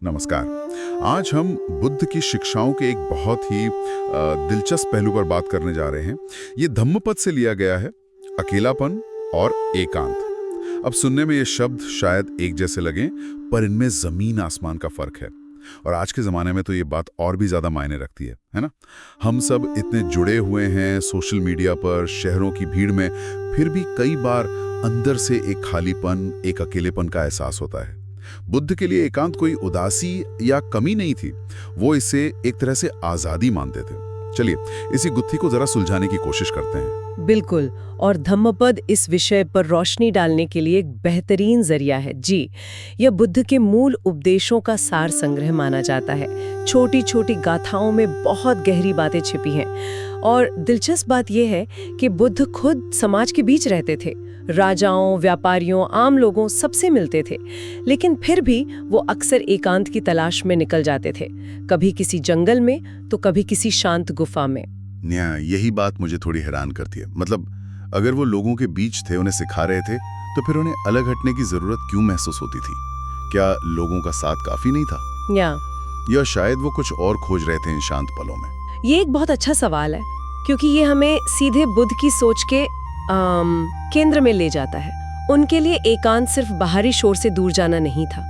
नमस्कार। आज हम बुद्ध की शिक्षाओं के एक बहुत ही दिलचस्प पहलू पर बात करने जा रहे हैं। ये धम्मपद से लिया गया है, अकेलापन और एकांत। अब सुनने में ये शब्द शायद एक जैसे लगें, पर इनमें जमीन आसमान का फर्क है। और आज के ज़माने में तो ये बात और भी ज़्यादा मायने रखती है ना? हम सब इतने जुड़े हुए हैं सोशल मीडिया पर, शहरों की भीड़ में, फिर भी कई बार अंदर से एक खालीपन, एक अकेलेपन का एहसास होता है। बुद्ध के लिए एकांत कोई उदासी या कमी नहीं थी, वो इसे एक तरह से आज़ादी मानते थे। चलिए इसी गुत्थी को जरा सुलझाने की कोशिश करते हैं। बिल्कुल, और धम्मपद इस विषय पर रोशनी डालने के लिए एक बेहतरीन जरिया है। जी, यह बुद्ध के मूल उपदेशों का सार संग्रह माना जाता है। छोटी छोटी गाथाओं में बहुत गहरी बातें छिपी हैं। और दिलचस्प बात यह है कि बुद्ध खुद समाज के बीच रहते थे, राजाओं, व्यापारियों, आम लोगों सबसे मिलते थे, लेकिन फिर भी वो अक्सर एकांत की तलाश में निकल जाते थे, कभी किसी जंगल में तो कभी किसी शांत गुफा में। यही बात मुझे थोड़ी हैरान करती है। मतलब अगर वो लोगों के बीच थे, उन्हें सिखा रहे थे, तो फिर उन्हें अलग हटने की जरूरत क्यों महसूस होती थी? क्या लोगों का साथ काफी नहीं था, या शायद वो कुछ और खोज रहे थे इन शांत पलों में? ये एक बहुत अच्छा सवाल है, क्योंकि ये हमें सीधे बुद्ध की सोच के केंद्र में ले जाता है। उनके लिए एकांत सिर्फ बाहरी शोर से दूर जाना नहीं था,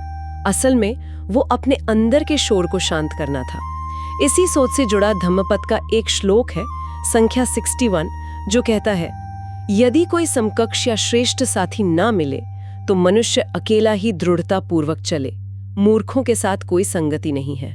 असल में वो अपने अंदर के शोर को शांत करना था। इसी सोच से जुड़ा धम्मपद का एक श्लोक है, संख्या 61, जो कहता है, यदि कोई समकक्ष या श्रेष्ठ साथी ना मिले तो मनुष्य अकेला ही दृढ़ता पूर्वक चले, मूर्खों के साथ कोई संगति नहीं है।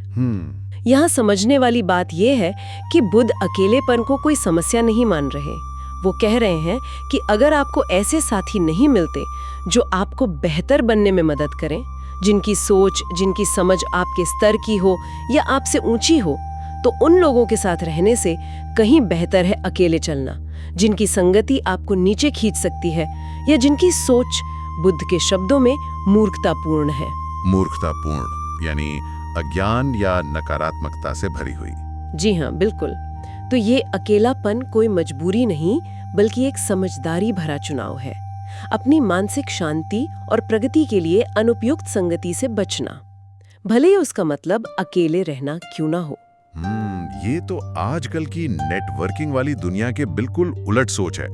यहाँ समझने वाली बात यह है कि बुद्ध अकेलेपन को कोई समस्या नहीं मान रहे। वो कह रहे हैं कि अगर आपको ऐसे साथी नहीं मिलते जो आपको बेहतर बनने में मदद करें, जिनकी सोच, जिनकी समझ आपके स्तर की हो या आपसे ऊंची हो, तो उन लोगों के साथ रहने से कहीं बेहतर है अकेले चलना, जिनकी संगति आपको नीचे खींच सकती है या जिनकी सोच बुद्ध के शब्दों में मूर्खतापूर्ण है। मूर्खतापूर्ण यानी अज्ञान या नकारात्मकता से भरी हुई। जी हाँ, बिल्कुल। तो ये अकेलापन कोई मजबूरी नहीं, बल्कि एक समझदारी भरा चुनाव है। अपनी मानसिक शांति और प्रगति के लिए अनुपयुक्त संगति से बचना, भले ही उसका मतलब अकेले रहना क्यों ना हो। ये तो आजकल की नेटवर्किंग वाली दुनिया के बिल्कुल उलट सोच है,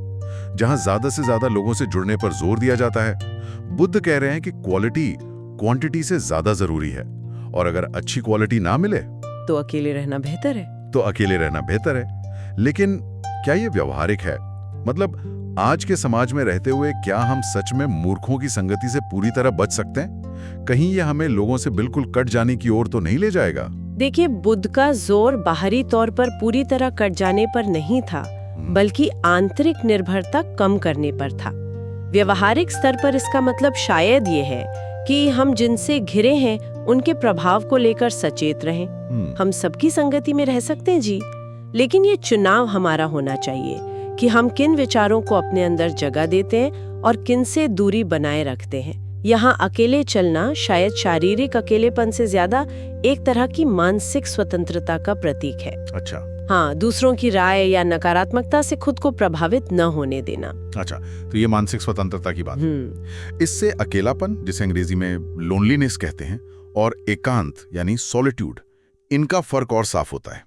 जहां ज्यादा से ज्यादा लोगों से जुड़ने पर जोर दिया जाता है। बुद्ध कह रहे हैं कि क्वालिटी क्वांटिटी से ज्यादा जरूरी है, और अगर अच्छी क्वालिटी ना मिले तो अकेले रहना बेहतर है। लेकिन क्या ये व्यवहारिक है? मतलब आज के समाज में रहते हुए क्या हम सच में मूर्खों की संगति से पूरी तरह बच सकते हैं? कहीं ये हमें लोगों से बिल्कुल कट जाने की ओर तो नहीं ले जाएगा? देखिए, बुद्ध का जोर बाहरी तौर पर पूरी तरह कट जाने पर नहीं था, बल्कि आंतरिक निर्भरता कम करने पर था। व्यवहारिक स्तर पर इसका मतलब शायद ये है कि हम जिनसे घिरे हैं उनके प्रभाव को लेकर सचेत रहें। हम सबकी संगति में रह सकते हैं जी, लेकिन ये चुनाव हमारा होना चाहिए कि हम किन विचारों को अपने अंदर जगह देते हैं और किन से दूरी बनाए रखते हैं। यहाँ अकेले चलना शायद शारीरिक अकेलेपन से ज्यादा एक तरह की मानसिक स्वतंत्रता का प्रतीक है। अच्छा। हाँ, दूसरों की राय या नकारात्मकता से खुद को प्रभावित न होने देना। अच्छा, तो ये मानसिक स्वतंत्रता की बात है। इससे अकेलापन, जिसे अंग्रेजी में लोनलीनेस कहते हैं, और एकांत यानी सॉलिट्यूड, इनका फर्क और साफ होता है।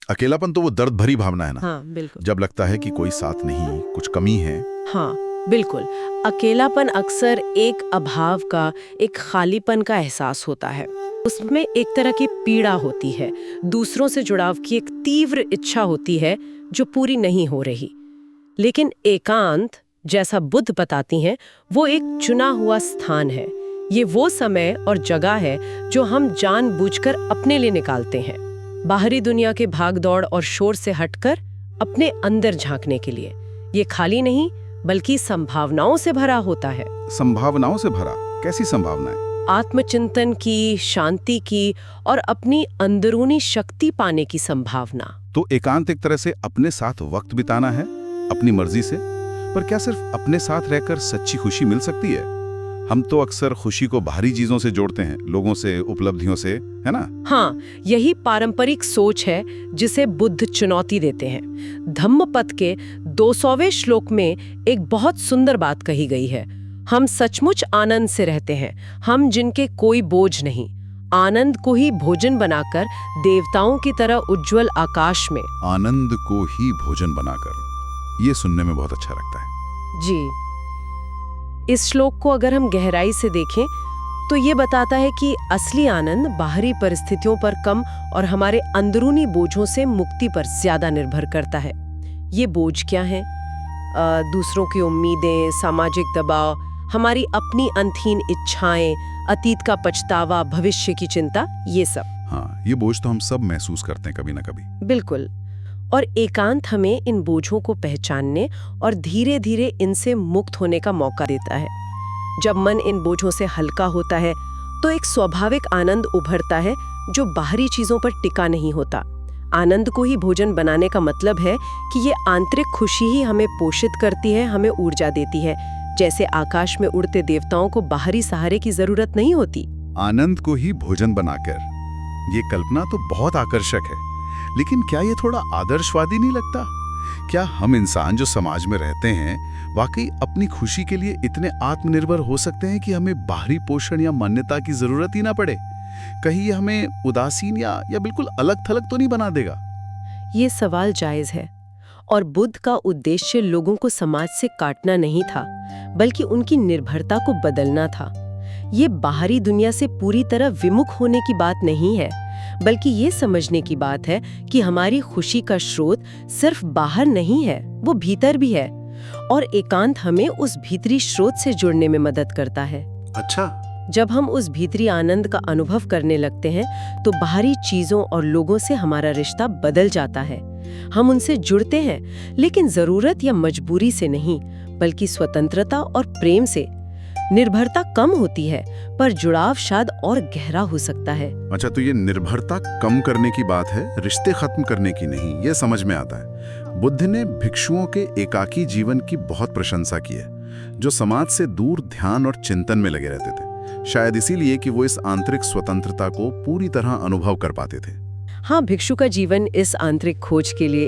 अकेलापन तो वो दर्द भरी भावना है ना? हाँ, बिल्कुल। जब लगता है कि कोई साथ नहीं, कुछ कमी है। हाँ, बिल्कुल। अकेलापन अक्सर एक अभाव का, एक खालीपन का एहसास होता है। उसमें एक तरह की पीड़ा होती है, दूसरों से जुड़ाव की एक तीव्र इच्छा होती है जो पूरी नहीं हो रही। लेकिन एकांत, जैसा बुद्ध बताती हैं, वो एक चुना हुआ स्थान है। ये वो समय और जगह है जो हम जानबूझकर अपने लिए निकालते हैं, बाहरी दुनिया के भागदौड़ और शोर से हटकर अपने अंदर झांकने के लिए। ये खाली नहीं, बल्कि संभावनाओं से भरा होता है। संभावनाओं से भरा? कैसी संभावनाएं? आत्मचिंतन की, शांति की और अपनी अंदरूनी शक्ति पाने की संभावना। तो एकांत एक तरह से अपने साथ वक्त बिताना है, अपनी मर्जी से। पर क्या सिर्फ अपने साथ रहकर सच्ची खुशी मिल सकती है? हम तो अक्सर खुशी को बाहरी चीजों से जोड़ते हैं, लोगों से, उपलब्धियों से, है ना? हाँ, यही पारंपरिक सोच है जिसे बुद्ध चुनौती देते हैं। धम्मपद के 200वें श्लोक में एक बहुत सुंदर बात कही गई है, हम सचमुच आनंद से रहते हैं, हम जिनके कोई बोझ नहीं, आनंद को ही भोजन बनाकर देवताओं की तरह उज्जवल आकाश में। आनंद को ही भोजन बनाकर, ये सुनने में बहुत अच्छा लगता है। जी, इस श्लोक को अगर हम गहराई से देखें तो ये बताता है कि असली आनंद बाहरी परिस्थितियों पर कम और हमारे अंदरूनी बोझों से मुक्ति पर ज्यादा निर्भर करता है। ये बोझ क्या है? दूसरों की उम्मीदें, सामाजिक दबाव, हमारी अपनी अनथीन इच्छाएं, अतीत का पछतावा, भविष्य की चिंता, ये सब। हाँ, ये बोझ तो हम सब महसूस करते हैं कभी ना कभी। बिल्कुल। और एकांत हमें इन बोझों को पहचानने और धीरे धीरे इनसे मुक्त होने का मौका देता है। जब मन इन बोझों से हल्का होता है तो एक स्वाभाविक आनंद उभरता है जो बाहरी चीजों पर टिका नहीं होता। आनंद को ही भोजन बनाने का मतलब है कि ये आंतरिक खुशी ही हमें पोषित करती है, हमें ऊर्जा देती है। जैसे आकाश में उड़ते देवताओं को बाहरी सहारे की जरूरत नहीं होती। आनंद को ही भोजन बनाकर, ये कल्पना तो बहुत आकर्षक है, लेकिन क्या ये थोड़ा आदर्शवादी नहीं लगता? क्या हम इंसान जो समाज में रहते हैं वाकई अपनी खुशी के लिए इतने आत्मनिर्भर हो सकते हैं कि हमें बाहरी पोषण या मान्यता की जरूरत ही ना पड़े? कहीं ये हमें उदासीन या बिल्कुल अलग थलग तो नहीं बना देगा? ये सवाल जायज है और बुद्ध का उद्देश्य लोगों को समाज से काटना नहीं था, बल्कि उनकी निर्भरता को बदलना था। ये बाहरी दुनिया से पूरी तरह विमुख होने की बात नहीं है, बल्कि ये समझने की बात है कि हमारी खुशी का स्रोत सिर्फ बाहर नहीं है, वो भीतर भी है, और एकांत हमें उस भीतरी स्रोत से जुड़ने में मदद करता है। अच्छा। जब हम उस भीतरी आनंद का अनुभव करने लगते हैं तो बाहरी चीजों और लोगों से हमारा रिश्ता बदल जाता है। हम उनसे जुड़ते हैं, लेकिन जरूरत या मजबूरी से नहीं, बल्कि स्वतंत्रता और प्रेम से। निर्भरता कम होती है, पर जुड़ाव शायद और गहरा हो सकता है। अच्छा, तो ये निर्भरता कम करने की बात है, रिश्ते खत्म करने की नहीं, ये समझ में आता है। बुद्ध ने भिक्षुओं के एकाकी जीवन की बहुत प्रशंसा की है, जो समाज से दूर ध्यान और चिंतन में लगे रहते थे। शायद इसीलिए कि वो इस आंतरिक स्वतंत्रता को पूरी तरह अनुभव कर पाते थे। हाँ, भिक्षु का जीवन इस आंतरिक खोज के लिए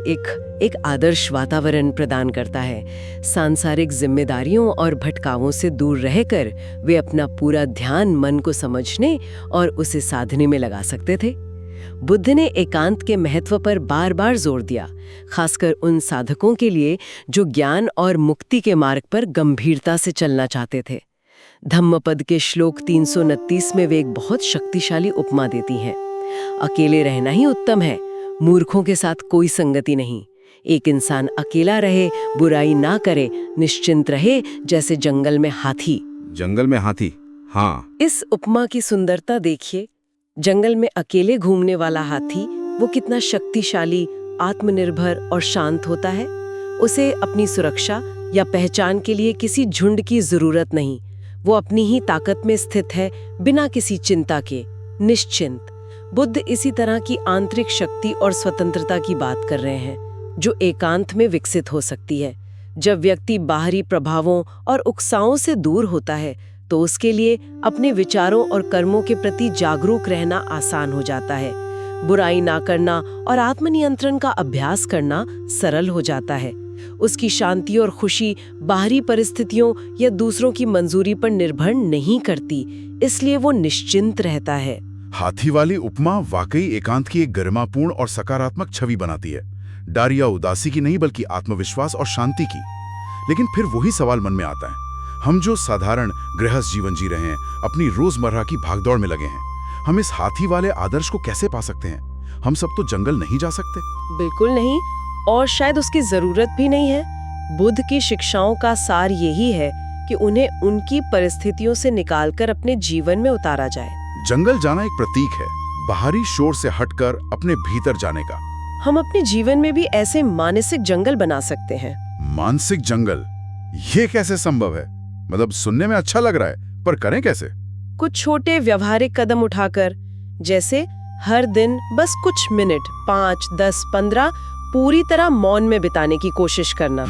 एक आदर्श वातावरण प्रदान करता है। सांसारिक जिम्मेदारियों और भटकावों से दूर रहकर वे अपना पूरा ध्यान मन को समझने और उसे साधने में लगा सकते थे। बुद्ध ने एकांत के महत्व पर बार बार जोर दिया, खासकर उन साधकों के लिए जो ज्ञान और मुक्ति के मार्ग पर गंभीरता से चलना चाहते थे। धम्मपद के श्लोक 329 में वे एक बहुत शक्तिशाली उपमा देती हैं। अकेले रहना ही उत्तम है, मूर्खों के साथ कोई संगति नहीं। एक इंसान अकेला रहे, बुराई ना करे, निश्चिंत रहे, जैसे जंगल में हाथी। जंगल में हाथी, हाँ। इस उपमा की सुंदरता देखिए। जंगल में अकेले घूमने वाला हाथी वो कितना शक्तिशाली, आत्मनिर्भर और शांत होता है। उसे अपनी सुरक्षा या पहचान के लिए किसी झुंड की जरूरत नहीं। वो अपनी ही ताकत में स्थित है, बिना किसी चिंता के, निश्चिंत। बुद्ध इसी तरह की आंतरिक शक्ति और स्वतंत्रता की बात कर रहे हैं, जो एकांत में विकसित हो सकती है। जब व्यक्ति बाहरी प्रभावों और उकसाओं से दूर होता है तो उसके लिए अपने विचारों और कर्मों के प्रति जागरूक रहना आसान हो जाता है। बुराई ना करना और आत्मनियंत्रण का अभ्यास करना सरल हो जाता है। उसकी शांति और खुशी बाहरी परिस्थितियों या दूसरों की मंजूरी पर निर्भर नहीं करती, इसलिए वो निश्चिंत रहता है। हाथी वाली उपमा वाकई एकांत की एक गरिमापूर्ण और सकारात्मक छवि बनाती है। डर या उदासी की नहीं, बल्कि आत्मविश्वास और शांति की। लेकिन फिर वही सवाल मन में आता है, हम जो साधारण गृहस्थ जीवन जी रहे हैं, अपनी रोजमर्रा की भागदौड़ में लगे हैं, हम इस हाथी वाले आदर्श को कैसे पा सकते हैं? हम सब तो जंगल नहीं जा सकते। बिल्कुल नहीं, और शायद उसकी जरूरत भी नहीं है। बुद्ध की शिक्षाओं का सार यही है कि उन्हें उनकी परिस्थितियों से निकालकर अपने जीवन में उतारा जाए। जंगल जाना एक प्रतीक है, बाहरी शोर से हटकर अपने भीतर जाने का। हम अपने जीवन में भी ऐसे मानसिक जंगल बना सकते हैं। मानसिक जंगल, ये कैसे संभव है? मतलब सुनने में अच्छा लग रहा है, पर करें कैसे? कुछ छोटे व्यवहारिक कदम उठाकर, जैसे हर दिन बस कुछ मिनट 5, 10, 15 पूरी तरह मौन में बिताने की कोशिश करना।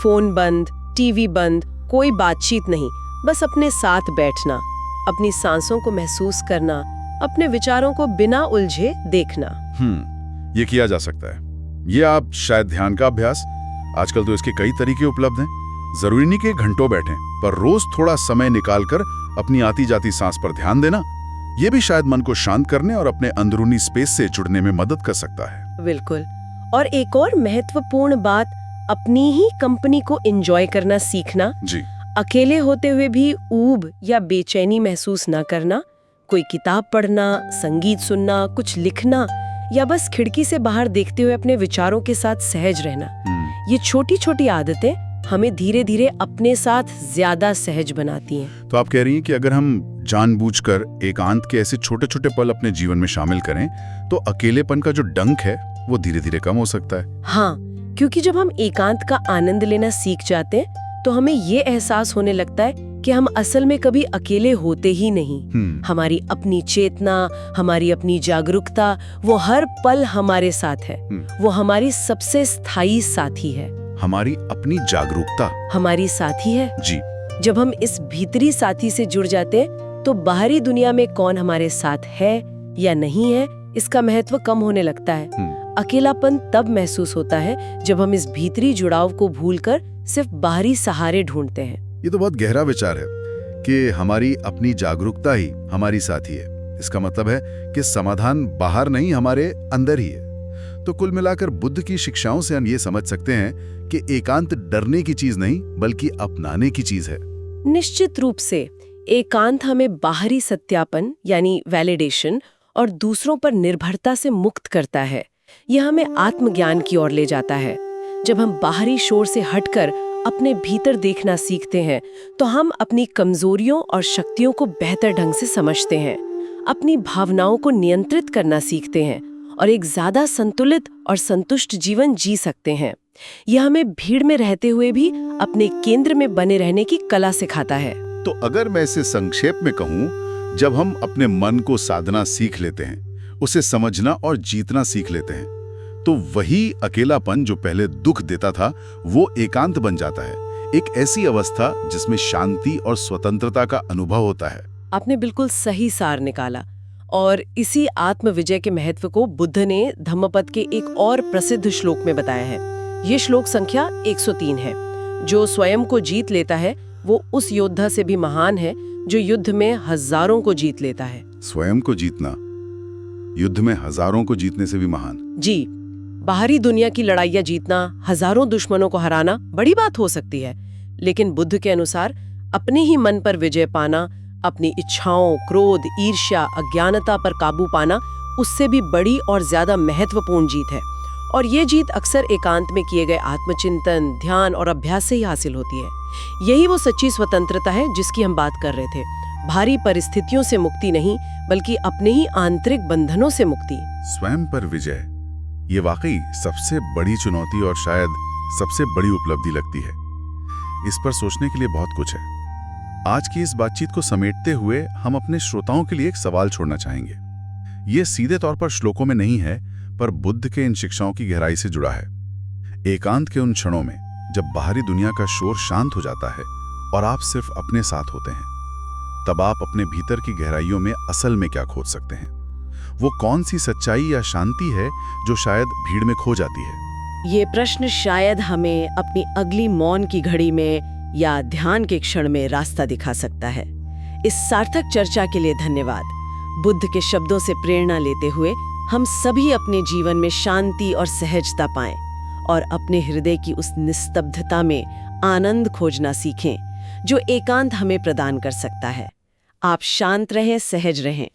फोन बंद, टीवी बंद, कोई बातचीत नहीं, बस अपने साथ बैठना, अपनी सांसों को महसूस करना, अपने विचारों को बिना उलझे देखना। ये किया जा सकता है। ये आप शायद ध्यान का अभ्यास, आजकल तो इसके कई तरीके उपलब्ध हैं। जरूरी नहीं कि घंटों बैठें, पर रोज थोड़ा समय निकालकर अपनी आती जाती सांस पर ध्यान देना, ये भी शायद मन को शांत करने और अपने अंदरूनी स्पेस से जुड़ने में मदद कर सकता है। बिल्कुल। और एक और महत्वपूर्ण बात, अपनी ही कंपनी को एंजॉय करना सीखना। जी। अकेले होते हुए भी ऊब या बेचैनी महसूस ना करना, कोई किताब पढ़ना, संगीत सुनना, कुछ लिखना या बस खिड़की से बाहर देखते हुए अपने विचारों के साथ सहज रहना। ये छोटी छोटी आदतें हमें धीरे धीरे अपने साथ ज्यादा सहज बनाती हैं। तो आप कह रही हैं कि अगर हम जानबूझकर एकांत के ऐसे छोटे छोटे पल अपने जीवन में शामिल करें तो अकेलेपन का जो डंक है वो धीरे धीरे कम हो सकता है। हाँ, क्योंकि जब हम एकांत का आनंद लेना सीख जाते हैं तो हमें ये एहसास होने लगता है कि हम असल में कभी अकेले होते ही नहीं। हमारी अपनी चेतना, हमारी अपनी जागरूकता, वो हर पल हमारे साथ है। वो हमारी सबसे स्थायी साथी है। हमारी अपनी जागरूकता हमारी साथी है जी। जब हम इस भीतरी साथी से जुड़ जाते हैं तो बाहरी दुनिया में कौन हमारे साथ है या नहीं है इसका महत्व कम होने लगता है। अकेलापन तब महसूस होता है जब हम इस भीतरी जुड़ाव को भूलकर सिर्फ बाहरी सहारे ढूंढते हैं। ये तो बहुत गहरा विचार है कि हमारी अपनी जागरूकता ही हमारी साथी है। इसका मतलब है कि समाधान बाहर नहीं, हमारे अंदर ही है। तो कुल मिलाकर बुद्ध की शिक्षाओं से हम ये समझ सकते हैं कि एकांत डरने की चीज नहीं बल्कि अपनाने की चीज है। निश्चित रूप से एकांत हमें बाहरी सत्यापन यानी वैलिडेशन और दूसरों पर निर्भरता से मुक्त करता है। यह हमें आत्मज्ञान की ओर ले जाता है। जब हम बाहरी शोर से हटकर अपने भीतर देखना सीखते हैं तो हम अपनी कमजोरियों और शक्तियों को बेहतर ढंग से समझते हैं, अपनी भावनाओं को नियंत्रित करना सीखते हैं और एक ज्यादा संतुलित और संतुष्ट जीवन जी सकते हैं। यह हमें भीड़ में रहते हुए भी अपने केंद्र में बने रहने की कला सिखाता है। तो अगर मैं इसे संक्षेप में कहूँ, जब हम अपने मन को साधना सीख लेते हैं, उसे समझना और जीतना सीख लेते हैं, तो वही अकेलापन जो पहले दुख देता था वो एकांत बन जाता है। एक ऐसी अवस्था जिसमें शांति और स्वतंत्रता का अनुभव होता है। आपने बिल्कुल सही सार निकाला। और इसी आत्म विजय के महत्व को बुद्ध ने धम्मपद के एक और प्रसिद्ध श्लोक में बताया है। ये श्लोक संख्या 103 है। जो स्वयं को जीत लेता है वो उस योद्धा से भी महान है जो युद्ध में हजारों को जीत लेता है। स्वयं को जीतना युद्ध में हजारों को जीतने से भी महान। जी, बाहरी दुनिया की लड़ाइयाँ जीतना, हजारों दुश्मनों को हराना बड़ी बात हो सकती है, लेकिन बुद्ध के अनुसार अपने ही मन पर विजय पाना, अपनी इच्छाओं, क्रोध, ईर्ष्या, अज्ञानता पर काबू पाना उससे भी बड़ी और ज्यादा महत्वपूर्ण जीत है। और ये जीत अक्सर एकांत में किए गए आत्मचिंतन, ध्यान और अभ्यास से ही हासिल होती है। यही वो सच्ची स्वतंत्रता है जिसकी हम बात कर रहे थे। भारी परिस्थितियों से मुक्ति नहीं, बल्कि अपने ही आंतरिक बंधनों से मुक्ति। स्वयं पर विजय, ये वाकई सबसे बड़ी चुनौती और शायद सबसे बड़ी उपलब्धि लगती है। इस पर सोचने के लिए बहुत कुछ है। आज की इस बातचीत को समेटते हुए हम अपने श्रोताओं के लिए एक सवाल छोड़ना चाहेंगे। ये सीधे तौर पर श्लोकों में नहीं है, पर बुद्ध के इन शिक्षाओं की गहराई से जुड़ा है। एकांत के उन क्षणों में जब बाहरी दुनिया का शोर शांत हो जाता है और आप सिर्फ अपने साथ होते हैं, तब आप अपने भीतर की गहराइयों में असल में क्या खोज सकते हैं? वो कौन सी सच्चाई या शांति है जो शायद भीड़ में खो जाती है? ये प्रश्न शायद हमें अपनी अगली मौन की घड़ी में या ध्यान के क्षण में रास्ता दिखा सकता है। इस सार्थक चर्चा के लिए धन्यवाद। बुद्ध के शब्दों से प्रेरणा लेते हुए हम सभी अपने जीवन में शांति और सहजता पाएं और अपने हृदय की उस निस्तब्धता में आनंद खोजना सीखें जो एकांत हमें प्रदान कर सकता है। आप शांत रहें, सहज रहें।